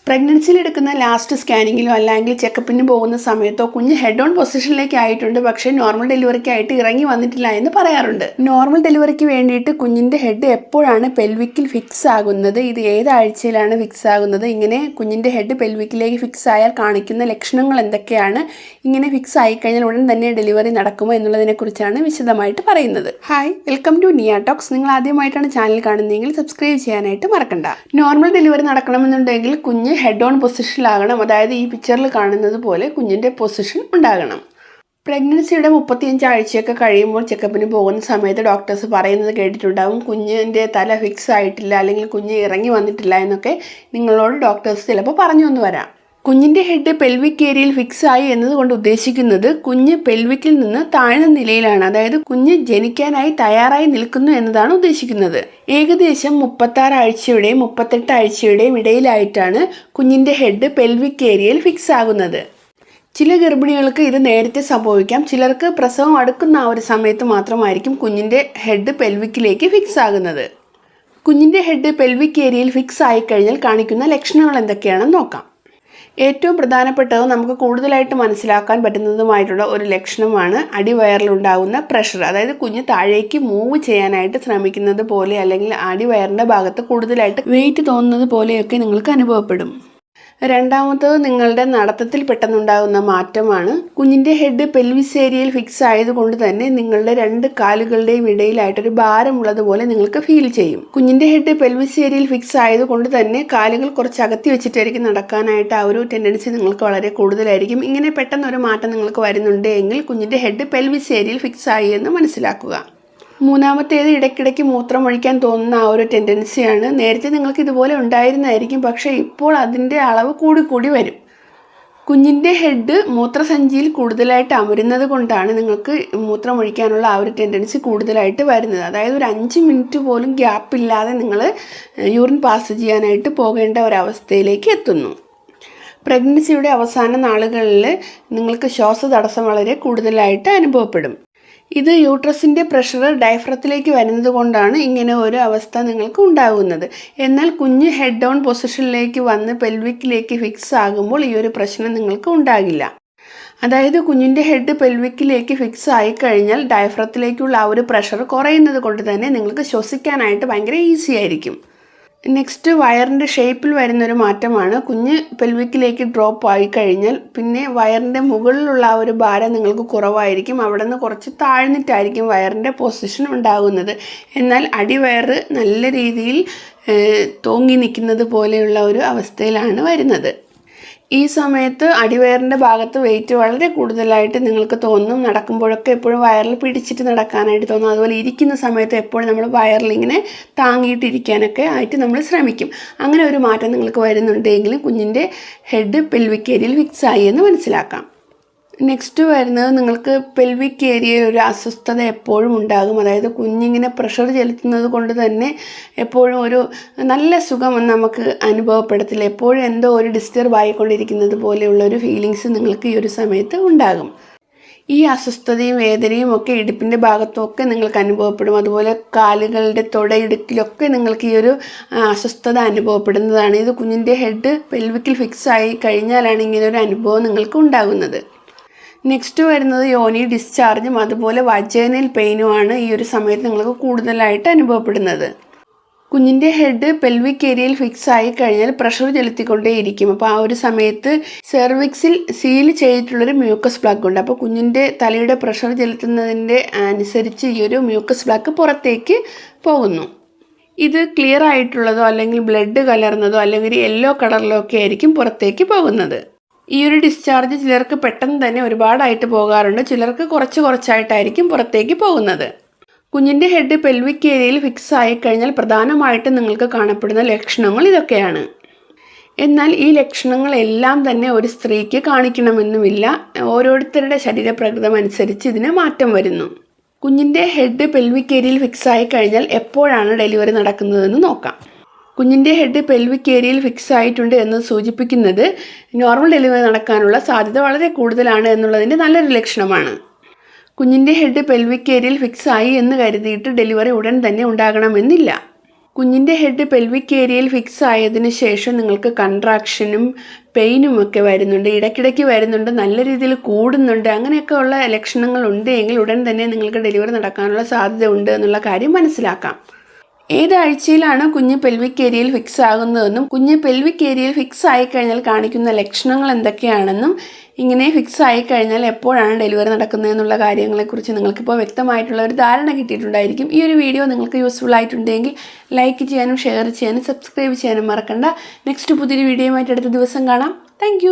പ്രഗ്നൻസിയിൽ എടുക്കുന്ന ലാസ്റ്റ് സ്കാനിങ്ങിലോ അല്ലെങ്കിൽ ചെക്കപ്പിന് പോകുന്ന സമയത്തോ കുഞ്ഞ് ഹെഡ് ഓൺ പൊസിഷനിലേക്ക് ആയിട്ടുണ്ട്, പക്ഷേ നോർമൽ ഡെലിവറിക്ക് ആയിട്ട് ഇറങ്ങി വന്നിട്ടില്ല എന്ന് പറയാറുണ്ട്. നോർമൽ ഡെലിവറിക്ക് വേണ്ടിയിട്ട് കുഞ്ഞിൻ്റെ ഹെഡ് എപ്പോഴാണ് പെൽവിക്കിൽ ഫിക്സ് ആകുന്നത്, ഇത് ഏതാഴ്ചയിലാണ് ഫിക്സ് ആകുന്നത്, ഇങ്ങനെ കുഞ്ഞിൻ്റെ ഹെഡ് പെൽവിക്കിലേക്ക് ഫിക്സ് ആയാൽ കാണിക്കുന്ന ലക്ഷണങ്ങൾ എന്തൊക്കെയാണ്, ഇങ്ങനെ ഫിക്സ് ആയിക്കഴിഞ്ഞാൽ ഉടൻ തന്നെ ഡെലിവറി നടക്കുമോ എന്നുള്ളതിനെക്കുറിച്ചാണ് വിശദമായിട്ട് പറയുന്നത്. ഹായ്, വെൽക്കം ടു നിയ ടോക്സ്. നിങ്ങൾ ആദ്യമായിട്ടാണ് ചാനൽ കാണുന്നതെങ്കിൽ സബ്സ്ക്രൈബ് ചെയ്യാനായിട്ട് മറക്കണ്ട. നോർമൽ ഡെലിവറി നടക്കണമെന്നുണ്ടെങ്കിൽ കുഞ്ഞ് ഹെഡ് ഓൺ പൊസിഷനിലാകണം. അതായത് ഈ പിക്ചറിൽ കാണുന്നത് പോലെ കുഞ്ഞിൻ്റെ പൊസിഷൻ ഉണ്ടാകണം. പ്രഗ്നൻസിയുടെ 35 ആഴ്ചയൊക്കെ കഴിയുമ്പോൾ ചെക്കപ്പിന് പോകുന്ന സമയത്ത് ഡോക്ടേഴ്സ് പറയുന്നത് കേട്ടിട്ടുണ്ടാകും, കുഞ്ഞിൻ്റെ തല ഫിക്സ് ആയിട്ടില്ല അല്ലെങ്കിൽ കുഞ്ഞ് ഇറങ്ങി വന്നിട്ടില്ല എന്നൊക്കെ നിങ്ങളോട് ഡോക്ടേഴ്സ് ചിലപ്പോൾ പറഞ്ഞു എന്ന് വരാം. കുഞ്ഞിൻ്റെ ഹെഡ് പെൽവിക് ഏരിയയിൽ ഫിക്സ് ആയി എന്നതുകൊണ്ട് ഉദ്ദേശിക്കുന്നത് കുഞ്ഞ് പെൽവിക്കിൽ നിന്ന് താഴ്ന്ന നിലയിലാണ്, അതായത് കുഞ്ഞ് ജനിക്കാനായി തയ്യാറായി നിൽക്കുന്നു എന്നതാണ് ഉദ്ദേശിക്കുന്നത്. ഏകദേശം 36 ആഴ്ചയുടെയും 38 ആഴ്ചയുടെയും ഇടയിലായിട്ടാണ് കുഞ്ഞിൻ്റെ ഹെഡ് പെൽവിക് ഏരിയയിൽ ഫിക്സ് ആകുന്നത്. ചില ഗർഭിണികൾക്ക് ഇത് നേരത്തെ സംഭവിക്കാം. ചിലർക്ക് പ്രസവം അടുക്കുന്ന ആ ഒരു സമയത്ത് മാത്രമായിരിക്കും കുഞ്ഞിൻ്റെ ഹെഡ് പെൽവിക്കിലേക്ക് ഫിക്സ് ആകുന്നത്. കുഞ്ഞിൻ്റെ ഹെഡ് പെൽവിക് ഏരിയയിൽ ഫിക്സ് ആയിക്കഴിഞ്ഞാൽ കാണിക്കുന്ന ലക്ഷണങ്ങൾ എന്തൊക്കെയാണെന്ന് നോക്കാം. ഏറ്റവും പ്രധാനപ്പെട്ടതും നമുക്ക് കൂടുതലായിട്ട് മനസ്സിലാക്കാൻ പറ്റുന്നതുമായിട്ടുള്ള ഒരു ലക്ഷണമാണ് അടിവയറിലുണ്ടാകുന്ന പ്രഷർ. അതായത് കുഞ്ഞ് താഴേക്ക് മൂവ് ചെയ്യാനായിട്ട് ശ്രമിക്കുന്നത് പോലെ അല്ലെങ്കിൽ അടിവയറിൻ്റെ ഭാഗത്ത് കൂടുതലായിട്ട് വെയിറ്റ് തോന്നുന്നത് പോലെയൊക്കെ നിങ്ങൾക്ക് അനുഭവപ്പെടും. രണ്ടാമത്തത് നിങ്ങളുടെ നടത്തത്തിൽ പെട്ടെന്നുണ്ടാകുന്ന മാറ്റമാണ്. കുഞ്ഞിൻ്റെ ഹെഡ് പെൽവിസ് ഏരിയയിൽ ഫിക്സ് ആയതുകൊണ്ട് തന്നെ നിങ്ങളുടെ 2 കാലുകളുടെയും ഇടയിലായിട്ടൊരു ഭാരമുള്ളതുപോലെ നിങ്ങൾക്ക് ഫീൽ ചെയ്യും. കുഞ്ഞിൻ്റെ ഹെഡ് പെൽവിസ് ഏരിയയിൽ ഫിക്സ് ആയതുകൊണ്ട് തന്നെ കാലുകൾ കുറച്ച് അകത്തി വെച്ചിട്ടായിരിക്കും നടക്കാനായിട്ട് ആ ഒരു ടെൻഡൻസി നിങ്ങൾക്ക് വളരെ കൂടുതലായിരിക്കും. ഇങ്ങനെ പെട്ടെന്നൊരു മാറ്റം നിങ്ങൾക്ക് വരുന്നുണ്ട് എങ്കിൽ കുഞ്ഞിൻ്റെ ഹെഡ് പെൽവിസ് ഏരിയയിൽ ഫിക്സ് ആയി എന്ന് മനസ്സിലാക്കുക. മൂന്നാമത്തേത് ഇടയ്ക്കിടയ്ക്ക് മൂത്രം ഒഴിക്കാൻ തോന്നുന്ന ആ ഒരു ടെൻഡൻസിയാണ്. നേരത്തെ നിങ്ങൾക്ക് ഇതുപോലെ ഉണ്ടായിരുന്നായിരിക്കും, പക്ഷേ ഇപ്പോൾ അതിൻ്റെ അളവ് കൂടി വരും. കുഞ്ഞിൻ്റെ ഹെഡ് മൂത്രസഞ്ചിയിൽ കൂടുതലായിട്ട് അമരുന്നത് കൊണ്ടാണ് നിങ്ങൾക്ക് മൂത്രം ഒഴിക്കാനുള്ള ആ ഒരു ടെൻഡൻസി കൂടുതലായിട്ട് വരുന്നത്. അതായത് ഒരു 5 മിനിറ്റ് പോലും ഗ്യാപ്പില്ലാതെ നിങ്ങൾ യൂറിൻ പാസ് ചെയ്യാനായിട്ട് പോകേണ്ട ഒരവസ്ഥയിലേക്ക് എത്തുന്നു. പ്രഗ്നൻസിയുടെ അവസാന നാളുകളിൽ നിങ്ങൾക്ക് ശ്വാസതടസ്സം വളരെ കൂടുതലായിട്ട് അനുഭവപ്പെടും. ഇത് യൂട്രസിൻ്റെ പ്രഷർ ഡയഫ്രത്തിലേക്ക് വരുന്നത് കൊണ്ടാണ് ഇങ്ങനെ ഒരു അവസ്ഥ നിങ്ങൾക്ക് ഉണ്ടാകുന്നത്. എന്നാൽ കുഞ്ഞ് ഹെഡ് ഓൺ പൊസിഷനിലേക്ക് വന്ന് പെൽവിക്കിലേക്ക് ഫിക്സ് ആകുമ്പോൾ ഈ ഒരു പ്രശ്നം നിങ്ങൾക്ക് ഉണ്ടാകില്ല. അതായത് കുഞ്ഞിൻ്റെ ഹെഡ് പെൽവിക്കിലേക്ക് ഫിക്സ് ആയിക്കഴിഞ്ഞാൽ ഡയഫ്രത്തിലേക്കുള്ള ആ ഒരു പ്രഷർ കുറയുന്നത് കൊണ്ട് തന്നെ നിങ്ങൾക്ക് ശ്വസിക്കാനായിട്ട് ഭയങ്കര ഈസി ആയിരിക്കും. നെക്സ്റ്റ് വയറിൻ്റെ ഷേപ്പിൽ വരുന്നൊരു മാറ്റമാണ്. കുഞ്ഞ് പെൽവിക്കിലേക്ക് ഡ്രോപ്പ് ആയി കഴിഞ്ഞാൽ പിന്നെ വയറിൻ്റെ മുകളിലുള്ള ആ ഒരു ഭാരം നിങ്ങൾക്ക് കുറവായിരിക്കും. അവിടെ നിന്ന് കുറച്ച് താഴ്ന്നിട്ടായിരിക്കും വയറിൻ്റെ പൊസിഷൻ ഉണ്ടാകുന്നത്. എന്നാൽ അടിവയറ് നല്ല രീതിയിൽ തൂങ്ങി നിൽക്കുന്നത് പോലെയുള്ള ഒരു അവസ്ഥയിലാണ് വരുന്നത്. ഈ സമയത്ത് അടിവയറിൻ്റെ ഭാഗത്ത് വെയിറ്റ് വളരെ കൂടുതലായിട്ട് നിങ്ങൾക്ക് തോന്നും. നടക്കുമ്പോഴൊക്കെ എപ്പോഴും വയറിൽ പിടിച്ചിട്ട് നടക്കാനായിട്ട് തോന്നും. അതുപോലെ ഇരിക്കുന്ന സമയത്ത് എപ്പോഴും നമ്മൾ വയറിലിങ്ങനെ താങ്ങിയിട്ടിരിക്കാനൊക്കെ ആയിട്ട് നമ്മൾ ശ്രമിക്കും. അങ്ങനെ ഒരു മാറ്റം നിങ്ങൾക്ക് വരുന്നുണ്ടെങ്കിലും കുഞ്ഞിൻ്റെ ഹെഡ് പെൽവിക് ഏരിയയിൽ ഫിക്സ് ആയി എന്ന് മനസ്സിലാക്കാം. നെക്സ്റ്റ് വരുന്നത് നിങ്ങൾക്ക് പെൽവിക് ഏരിയയിൽ ഒരു അസ്വസ്ഥത എപ്പോഴും ഉണ്ടാകും. അതായത് കുഞ്ഞിങ്ങനെ പ്രഷർ ചെലുത്തുന്നത് കൊണ്ട് തന്നെ എപ്പോഴും ഒരു നല്ല സുഖം നമുക്ക് അനുഭവപ്പെടത്തില്ല. എപ്പോഴും എന്തോ ഒരു ഡിസ്റ്റർബ് ആയിക്കൊണ്ടിരിക്കുന്നത് പോലെയുള്ള ഒരു ഫീലിങ്സ് നിങ്ങൾക്ക് ഈ ഒരു സമയത്ത് ഉണ്ടാകും. ഈ അസ്വസ്ഥതയും വേദനയും ഒക്കെ ഇടുപ്പിൻ്റെ ഭാഗത്തുമൊക്കെ നിങ്ങൾക്ക് അനുഭവപ്പെടും. അതുപോലെ കാലുകളുടെ തുടയിടുക്കിലൊക്കെ നിങ്ങൾക്ക് ഈ ഒരു അസ്വസ്ഥത അനുഭവപ്പെടുന്നതാണ്. ഇത് കുഞ്ഞിൻ്റെ ഹെഡ് പെൽവിക്കിൽ ഫിക്സ് ആയി കഴിഞ്ഞാലാണ് ഇങ്ങനെ ഒരു അനുഭവം നിങ്ങൾക്ക് ഉണ്ടാകുന്നത്. നെക്സ്റ്റ് വരുന്നത് യോനി ഡിസ്ചാർജും അതുപോലെ വജൈനൽ പെയിനുമാണ് ഈ ഒരു സമയത്ത് നിങ്ങൾക്ക് കൂടുതലായിട്ട് അനുഭവപ്പെടുന്നത്. കുഞ്ഞിൻ്റെ ഹെഡ് പെൽവിക് ഏരിയയിൽ ഫിക്സ് ആയി കഴിഞ്ഞാൽ പ്രഷർ ചെലുത്തിക്കൊണ്ടേയിരിക്കും. അപ്പോൾ ആ ഒരു സമയത്ത് സെർവിക്സിൽ സീൽ ചെയ്തിട്ടുള്ളൊരു മ്യൂക്കസ് പ്ലാക്ക് ഉണ്ട്. അപ്പോൾ കുഞ്ഞിൻ്റെ തലയുടെ പ്രഷർ ചെലുത്തുന്നതിൻ്റെ അനുസരിച്ച് ഈ ഒരു മ്യൂക്കസ് പ്ലാക്ക് പുറത്തേക്ക് പോകുന്നു. ഇത് ക്ലിയർ ആയിട്ടുള്ളതോ അല്ലെങ്കിൽ ബ്ലഡ് കലർന്നതോ അല്ലെങ്കിൽ യെല്ലോ കളറിലോ ഒക്കെ ആയിരിക്കും പുറത്തേക്ക് പോകുന്നത്. ഈ ഒരു ഡിസ്ചാർജ് ചിലർക്ക് പെട്ടെന്ന് തന്നെ ഒരുപാടായിട്ട് പോകാറുണ്ട്, ചിലർക്ക് കുറച്ചായിട്ടായിരിക്കും പുറത്തേക്ക് പോകുന്നത്. കുഞ്ഞിൻ്റെ ഹെഡ് പെൽവിക് ഏരിയയിൽ ഫിക്സ് ആയിക്കഴിഞ്ഞാൽ പ്രധാനമായിട്ടും നിങ്ങൾക്ക് കാണപ്പെടുന്ന ലക്ഷണങ്ങൾ ഇതൊക്കെയാണ്. എന്നാൽ ഈ ലക്ഷണങ്ങളെല്ലാം തന്നെ ഒരു സ്ത്രീക്ക് കാണിക്കണമെന്നുമില്ല. ഓരോരുത്തരുടെ ശരീരപ്രകൃതം അനുസരിച്ച് ഇതിന് മാറ്റം വരുന്നു. കുഞ്ഞിൻ്റെ ഹെഡ് പെൽവിക് ഏരിയയിൽ ഫിക്സ് ആയിക്കഴിഞ്ഞാൽ എപ്പോഴാണ് ഡെലിവറി നടക്കുന്നതെന്ന് നോക്കാം. കുഞ്ഞിൻ്റെ ഹെഡ് പെൽവിക് ഏരിയയിൽ ഫിക്സ് ആയിട്ടുണ്ട് എന്ന് സൂചിപ്പിക്കുന്നത് നോർമൽ ഡെലിവറി നടക്കാനുള്ള സാധ്യത വളരെ കൂടുതലാണ് എന്നുള്ളതിൻ്റെ നല്ലൊരു ലക്ഷണമാണ്. കുഞ്ഞിൻ്റെ ഹെഡ് പെൽവിക് ഏരിയയിൽ ഫിക്സ് ആയി എന്ന് കരുതിയിട്ട് ഡെലിവറി ഉടൻ തന്നെ ഉണ്ടാകണമെന്നില്ല. കുഞ്ഞിൻ്റെ ഹെഡ് പെൽവിക് ഏരിയയിൽ ഫിക്സ് ആയതിന് ശേഷം നിങ്ങൾക്ക് കൺട്രാക്ഷനും പെയിനും ഒക്കെ വരുന്നുണ്ട്, ഇടയ്ക്കിടയ്ക്ക് വരുന്നുണ്ട്, നല്ല രീതിയിൽ കൂടുന്നുണ്ട്, അങ്ങനെയൊക്കെ ഉള്ള ലക്ഷണങ്ങൾ ഉണ്ടെങ്കിൽ ഉടൻ തന്നെ നിങ്ങൾക്ക് ഡെലിവറി നടക്കാനുള്ള സാധ്യത ഉണ്ട് എന്നുള്ള കാര്യം മനസ്സിലാക്കാം. ഏതാഴ്ചയിലാണ് കുഞ്ഞ് പെൽവിക് ഏരിയയിൽ ഫിക്സ് ആകുന്നതെന്നും കുഞ്ഞ് പെൽവിക് ഏരിയയിൽ ഫിക്സ് ആയിക്കഴിഞ്ഞാൽ കാണിക്കുന്ന ലക്ഷണങ്ങൾ എന്തൊക്കെയാണെന്നും ഇങ്ങനെ ഫിക്സ് ആയിക്കഴിഞ്ഞാൽ എപ്പോഴാണ് ഡെലിവറി നടക്കുന്നതെന്നുള്ള കാര്യങ്ങളെക്കുറിച്ച് നിങ്ങൾക്കിപ്പോൾ വ്യക്തമായിട്ടുള്ള ഒരു ധാരണ കിട്ടിയിട്ടുണ്ടായിരിക്കും. ഈ ഒരു വീഡിയോ നിങ്ങൾക്ക് യൂസ്ഫുൾ ആയിട്ടുണ്ടെങ്കിൽ ലൈക്ക് ചെയ്യാനും ഷെയർ ചെയ്യാനും സബ്സ്ക്രൈബ് ചെയ്യാനും മറക്കണ്ട. നെക്സ്റ്റ് പുതിയൊരു വീഡിയോയുമായിട്ട് അടുത്ത ദിവസം കാണാം. താങ്ക്